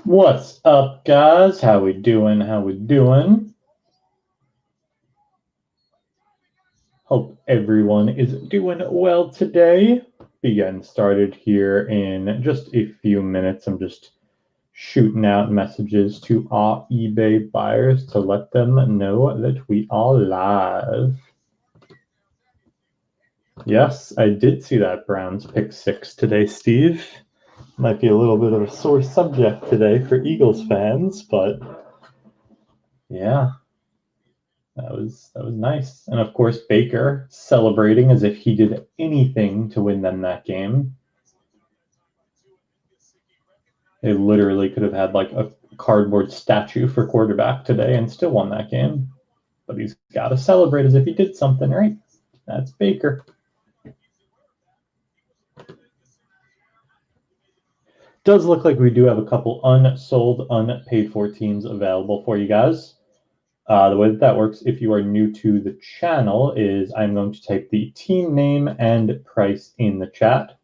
What's up, guys? How we doing? Hope everyone is doing well today. Be getting started here in just a few minutes. I'm just shooting out messages to our eBay buyers to let them know that we are live. Yes, I did see that Browns pick 6 today, Steve. Might be a little bit of a sore subject today for Eagles fans, but yeah. That was nice. And of course, Baker celebrating as if he did anything to win them that game. They literally could have had like a cardboard statue for quarterback today and still won that game. But he's got to celebrate as if he did something, right? That's Baker. Does look like we do have a couple unsold, unpaid for teams available for you guys. The way that works, if you are new to the channel, is I'm going to type the team name and price in the chat.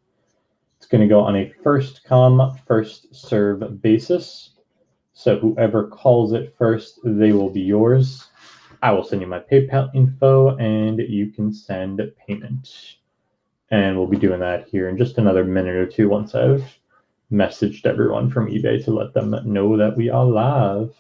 It's going to go on a first come, first serve basis. So whoever calls it first, they will be yours. I will send you my PayPal info and you can send payment. And we'll be doing that here in just another minute or two once I've messaged everyone from eBay to let them know that we are live.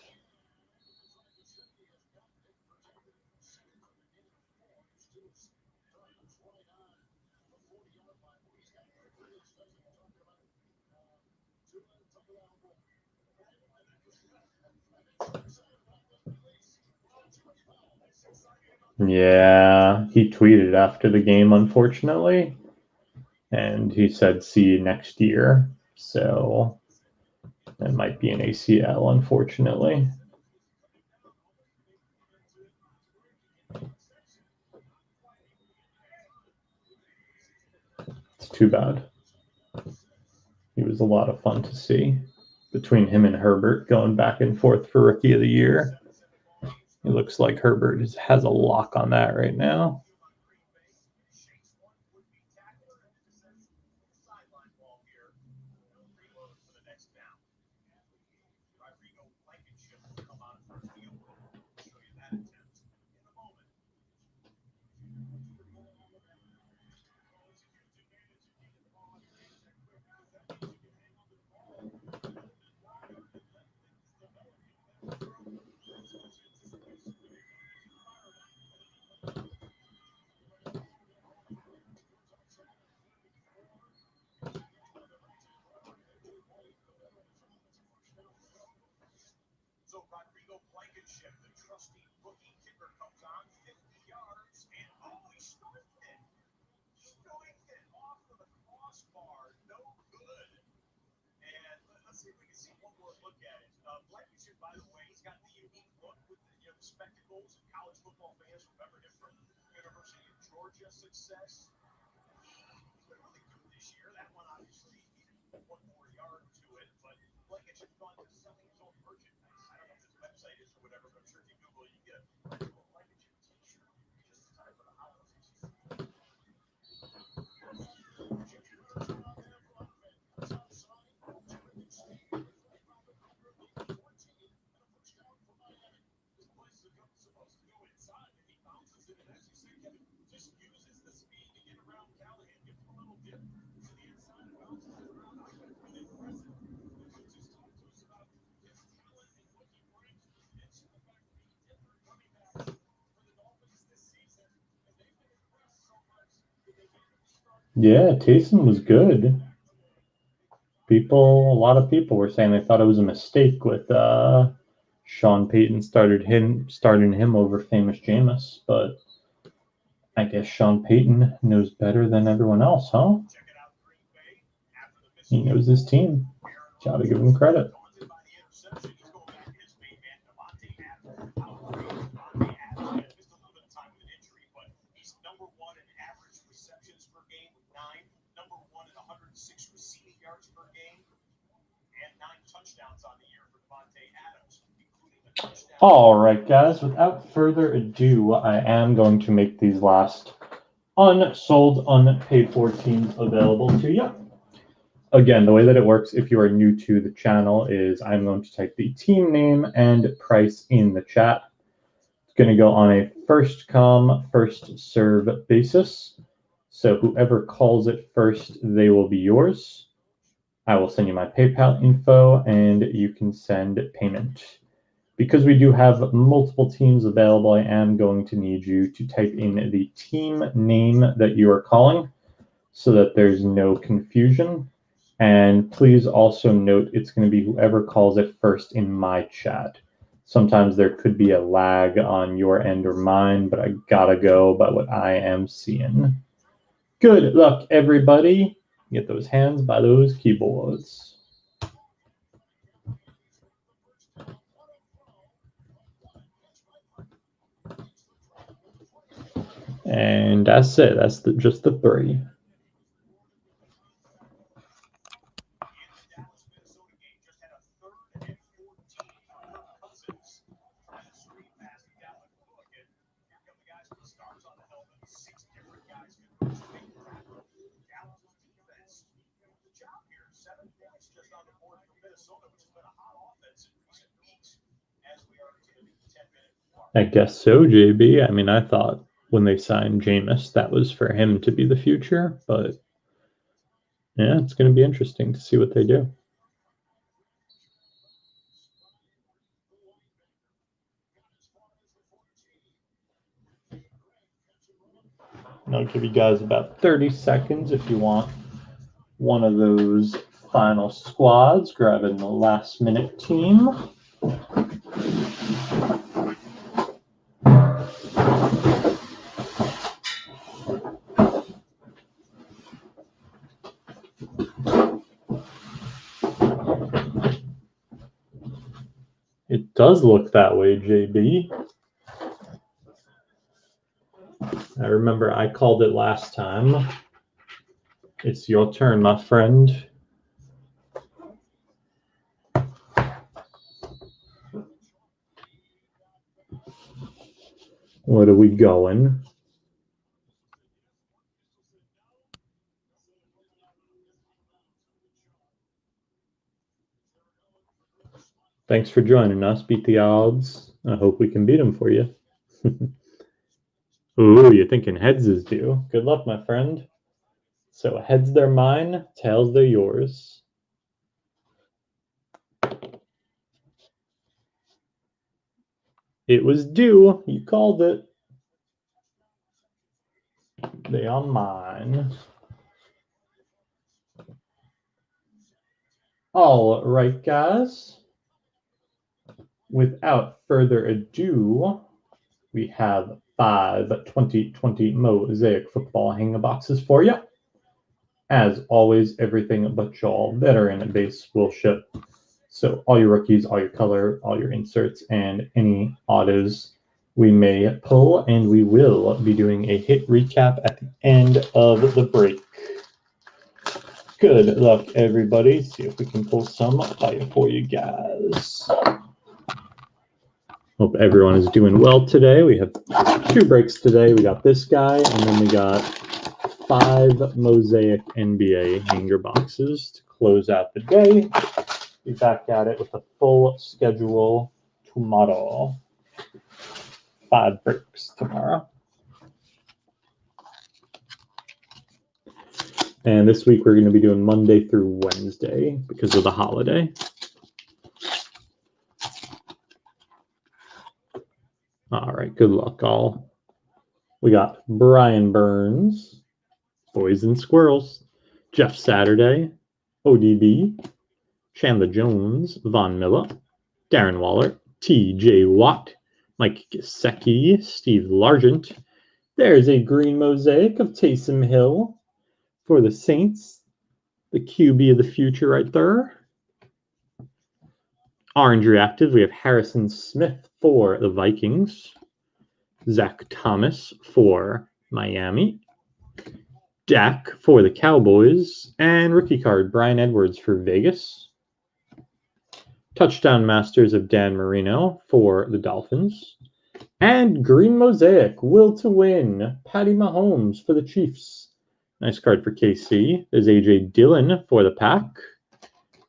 Yeah, he tweeted after the game, unfortunately. And he said, see you next year. So that might be an ACL, unfortunately. It's too bad. He was a lot of fun to see between him and Herbert going back and forth for Rookie of the Year. It looks like Herbert has a lock on that right now. Yeah, Taysom was good. A lot of people were saying they thought it was a mistake with Sean Payton starting him over famous Jameis, but I guess Sean Payton knows better than everyone else, huh? He knows his team. Gotta give him credit. All right, guys, without further ado, I am going to make these last unsold, unpaid for teams available to you. Again, the way that it works if you are new to the channel is I'm going to type the team name and price in the chat. It's going to go on a first come, first serve basis. So whoever calls it first, they will be yours. I will send you my PayPal info and you can send payment. Because we do have multiple teams available, I am going to need you to type in the team name that you are calling so that there's no confusion. And please also note it's going to be whoever calls it first in my chat. Sometimes there could be a lag on your end or mine, but I gotta go by what I am seeing. Good luck, everybody. Get those hands by those keyboards. And that's it. That's just the three. I guess so, JB. I mean, I thought when they signed Jameis, that was for him to be the future, but yeah, it's going to be interesting to see what they do. And I'll give you guys about 30 seconds if you want one of those final squads, grabbing the last minute team. It does look that way, JB. I remember I called it last time. It's your turn, my friend. What are we going? Thanks for joining us. Beat the odds. I hope we can beat them for you. Ooh, you're thinking heads is due. Good luck, my friend. So heads, they're mine. Tails, they're yours. It was due. You called it. They are mine. All right, guys. Without further ado, we have 5 2020 Mosaic football hanger boxes for you. As always, everything but your veteran base will ship. So all your rookies, all your color, all your inserts, and any autos we may pull, and we will be doing a hit recap at the end of the break. Good luck, everybody. See if we can pull some fire for you guys. Hope everyone is doing well today. We have 2 breaks today. We got this guy, and then we got 5 Mosaic NBA hanger boxes to close out the day. Be back at it with a full schedule tomorrow. 5 breaks tomorrow. And this week we're going to be doing Monday through Wednesday because of the holiday. All right, good luck, all. We got Brian Burns, Boys and Squirrels, Jeff Saturday, ODB, Chandler Jones, Von Miller, Darren Waller, TJ Watt, Mike Gesicki, Steve Largent. There's a green mosaic of Taysom Hill for the Saints, the QB of the future right there. Orange reactive, we have Harrison Smith for the Vikings, Zach Thomas for Miami, Dak for the Cowboys, and rookie card, Brian Edwards for Vegas. Touchdown Masters of Dan Marino for the Dolphins. And green mosaic, will to win, Patty Mahomes for the Chiefs. Nice card for KC. There's A.J. Dillon for the Pack.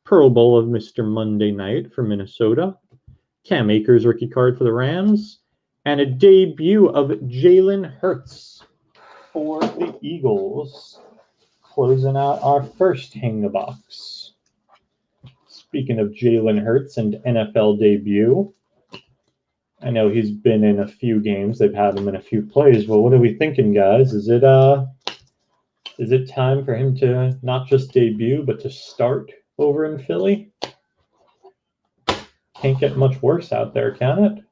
Pro Bowl of Mr. Monday Night for Minnesota. Cam Akers rookie card for the Rams. And a debut of Jalen Hurts for the Eagles. Closing out our first Hang the Box. Speaking of Jalen Hurts and NFL debut, I know he's been in a few games. They've had him in a few plays. Well, what are we thinking, guys? Is it time for him to not just debut, but to start over in Philly? Can't get much worse out there, can it?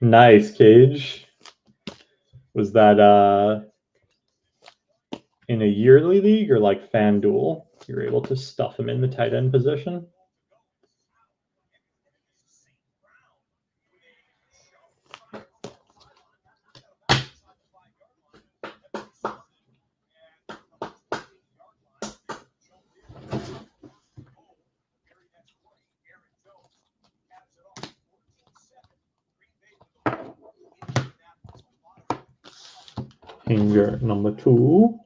Nice, Cage. Was that in a yearly league or like FanDuel? You're able to stuff him in the tight end position? Hanger number 2.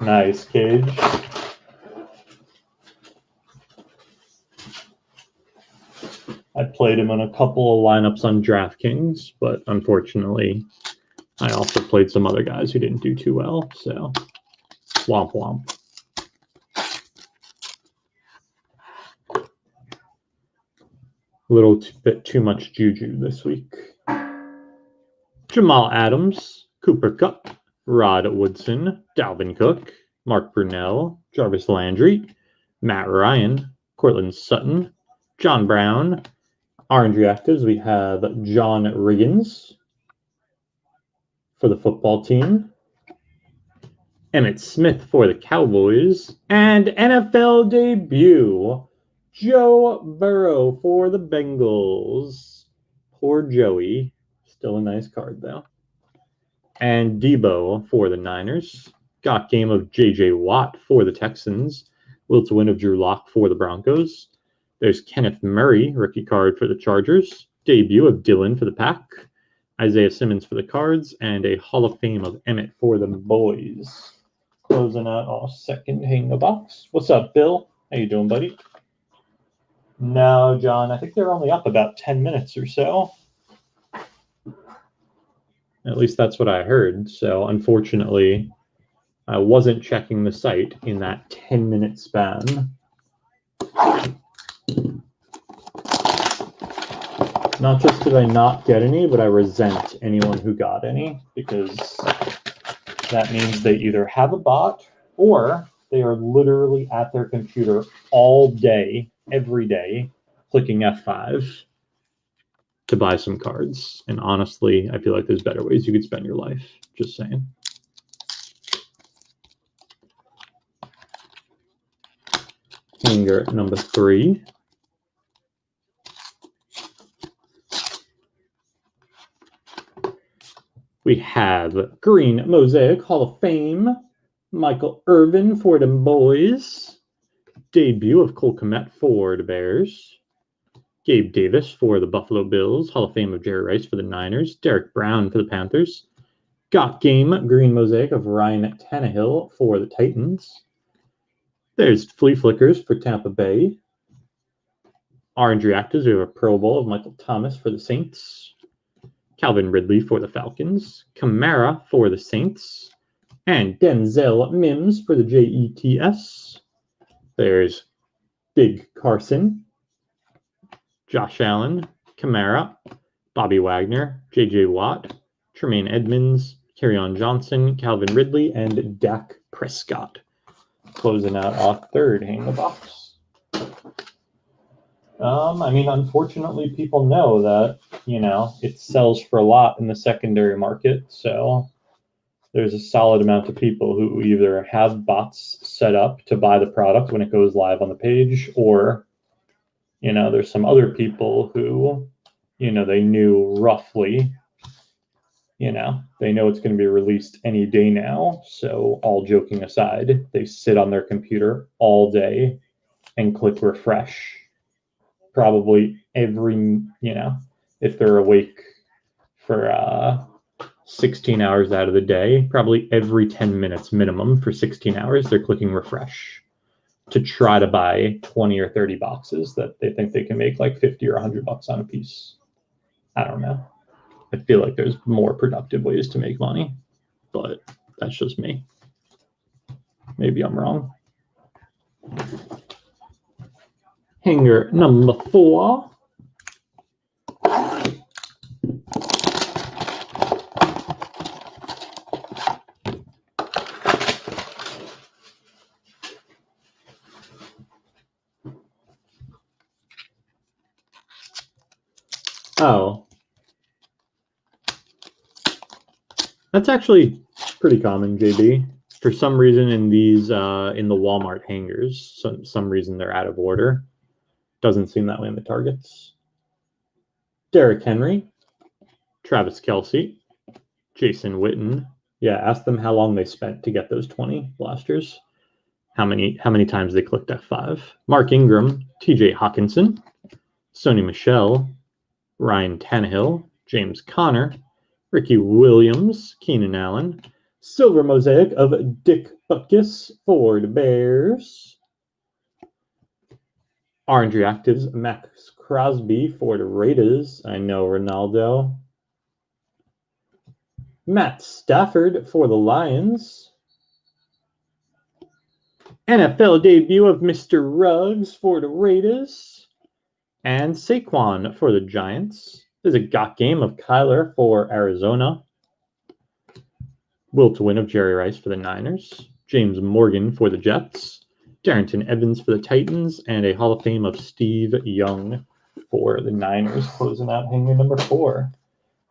Nice, Cage. I played him in a couple of lineups on DraftKings, but unfortunately, I also played some other guys who didn't do too well, so womp womp. A little bit too much juju this week. Jamal Adams, Cooper Kupp, Rod Woodson, Dalvin Cook, Mark Brunell, Jarvis Landry, Matt Ryan, Cortland Sutton, John Brown. Orange reactives, we have John Riggins for the football team, Emmitt Smith for the Cowboys, and NFL debut, Joe Burrow for the Bengals. Poor Joey. Still a nice card, though. And Debo for the Niners. Got game of J.J. Watt for the Texans. Will to win of Drew Lock for the Broncos. There's Kenneth Murray, rookie card for the Chargers. Debut of Dillon for the Pack. Isaiah Simmons for the Cards. And a Hall of Fame of Emmett for the Boys. Closing out our second Hang the Box. What's up, Bill? How you doing, buddy? No, John, I think they're only up about 10 minutes or so. At least that's what I heard. So unfortunately, I wasn't checking the site in that 10-minute span. Not just did I not get any, but I resent anyone who got any, because that means they either have a bot or they are literally at their computer all day, every day, clicking F5 to buy some cards. And honestly, I feel like there's better ways you could spend your life. Just saying. Hanger number 3. We have Green Mosaic Hall of Fame, Michael Irvin for the Boys, debut of Cole Kmet for the Bears, Gabe Davis for the Buffalo Bills, Hall of Fame of Jerry Rice for the Niners, Derek Brown for the Panthers, got game Green Mosaic of Ryan Tannehill for the Titans. There's Flea Flickers for Tampa Bay. Orange Reactors, we have a Pro Bowl of Michael Thomas for the Saints. Calvin Ridley for the Falcons, Kamara for the Saints, and Denzel Mims for the Jets. There's Big Carson, Josh Allen, Kamara, Bobby Wagner, J.J. Watt, Tremaine Edmonds, Kerryon Johnson, Calvin Ridley, and Dak Prescott. Closing out our third Hang the Box. I mean, unfortunately, people know that, it sells for a lot in the secondary market. So there's a solid amount of people who either have bots set up to buy the product when it goes live on the page, or, there's some other people who, they knew roughly, you know, they know it's going to be released any day now. So all joking aside, they sit on their computer all day and click refresh. Probably every, you know, if they're awake for 16 hours out of the day, probably every 10 minutes minimum for 16 hours, they're clicking refresh to try to buy 20 or 30 boxes that they think they can make like 50 or 100 bucks on a piece. I don't know. I feel like there's more productive ways to make money, but that's just me. Maybe I'm wrong. Hanger number 4. Oh. That's actually pretty common, JB. For some reason in these, in the Walmart hangers, some reason they're out of order. Doesn't seem that way in the Targets. Derrick Henry, Travis Kelce, Jason Witten. Yeah, ask them how long they spent to get those 20 blasters. How many times they clicked F5. Mark Ingram, TJ Hawkinson, Sony Michel, Ryan Tannehill, James Conner, Ricky Williams, Keenan Allen, silver mosaic of Dick Butkus for the Bears, orange reactives Max Crosby for the Raiders. I know Ronaldo. Matt Stafford for the Lions. NFL debut of Mr. Ruggs for the Raiders. And Saquon for the Giants. There's a got game of Kyler for Arizona. Will to win of Jerry Rice for the Niners. James Morgan for the Jets. Darrington Evans for the Titans. And a Hall of Fame of Steve Young for the Niners, closing out hanger number 4.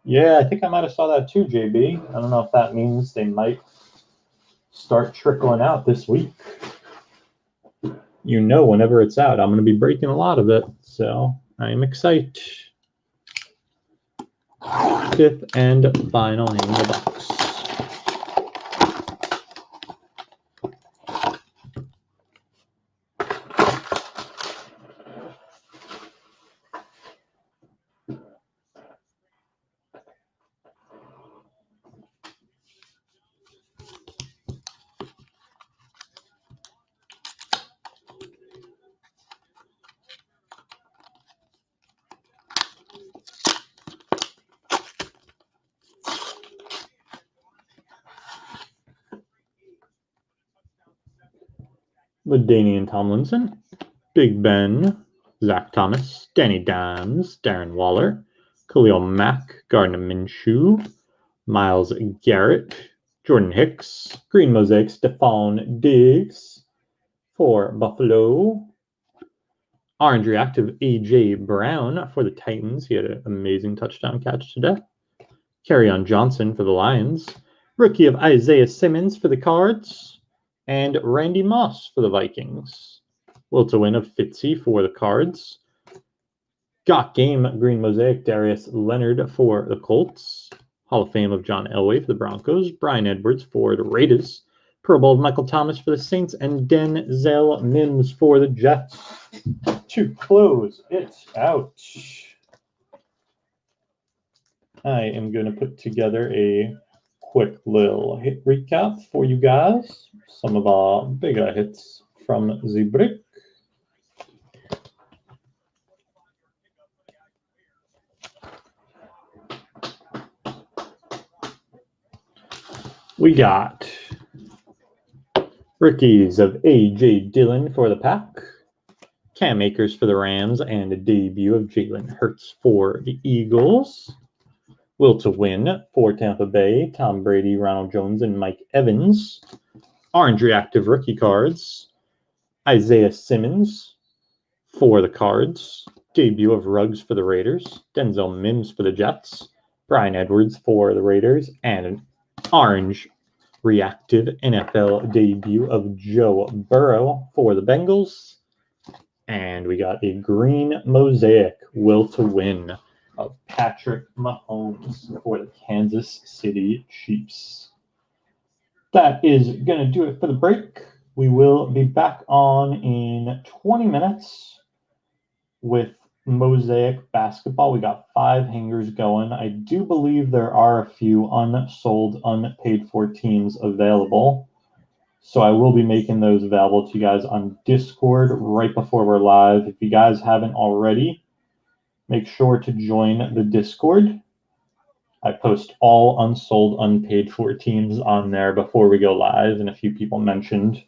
Yeah, I think I might have saw that too, JB. I don't know if that means they might start trickling out this week. You know, whenever it's out, I'm going to be breaking a lot of it, so I am excited. 5th and final in the box. LaDainian Tomlinson, Big Ben, Zach Thomas, Danny Dimes, Darren Waller, Khalil Mack, Gardner Minshew, Myles Garrett, Jordan Hicks, Green Mosaic, Stephon Diggs for Buffalo, orange reactive A.J. Brown for the Titans. He had an amazing touchdown catch today. Kerryon Johnson for the Lions, rookie of Isaiah Simmons for the Cards, and Randy Moss for the Vikings. Will to win of Fitzy for the Cards. Got game Green Mosaic Darius Leonard for the Colts. Hall of Fame of John Elway for the Broncos. Brian Edwards for the Raiders. Pro Bowl of Michael Thomas for the Saints. And Denzel Mims for the Jets. To close it out, I am going to put together a quick little hit recap for you guys. Some of our bigger hits from the break. We got rookies of A.J. Dillon for the Pack, Cam Akers for the Rams, and a debut of Jalen Hurts for the Eagles. Will to win for Tampa Bay, Tom Brady, Ronald Jones, and Mike Evans. Orange reactive rookie cards, Isaiah Simmons for the Cards. Debut of Ruggs for the Raiders, Denzel Mims for the Jets, Brian Edwards for the Raiders, and an orange reactive NFL debut of Joe Burrow for the Bengals. And we got a green mosaic Will to win of Patrick Mahomes for the Kansas City Chiefs. That is going to do it for the break. We will be back on in 20 minutes with Mosaic basketball. We got 5 hangers going. I do believe there are a few unsold, unpaid for teams available. So I will be making those available to you guys on Discord right before we're live. If you guys haven't already, make sure to join the Discord. I post all unsold, unpaid for teams on there before we go live, and a few people mentioned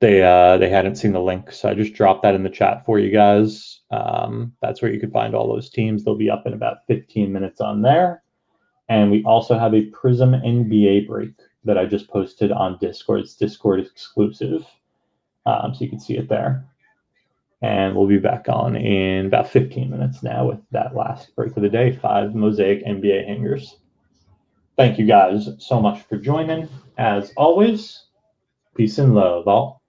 they hadn't seen the link, so I just dropped that in the chat for you guys. That's where you can find all those teams. They'll be up in about 15 minutes on there. And we also have a Prism NBA break that I just posted on Discord. It's Discord exclusive, so you can see it there. And we'll be back on in about 15 minutes now with that last break of the day, 5 Mosaic NBA hangers. Thank you guys so much for joining. As always, peace and love all.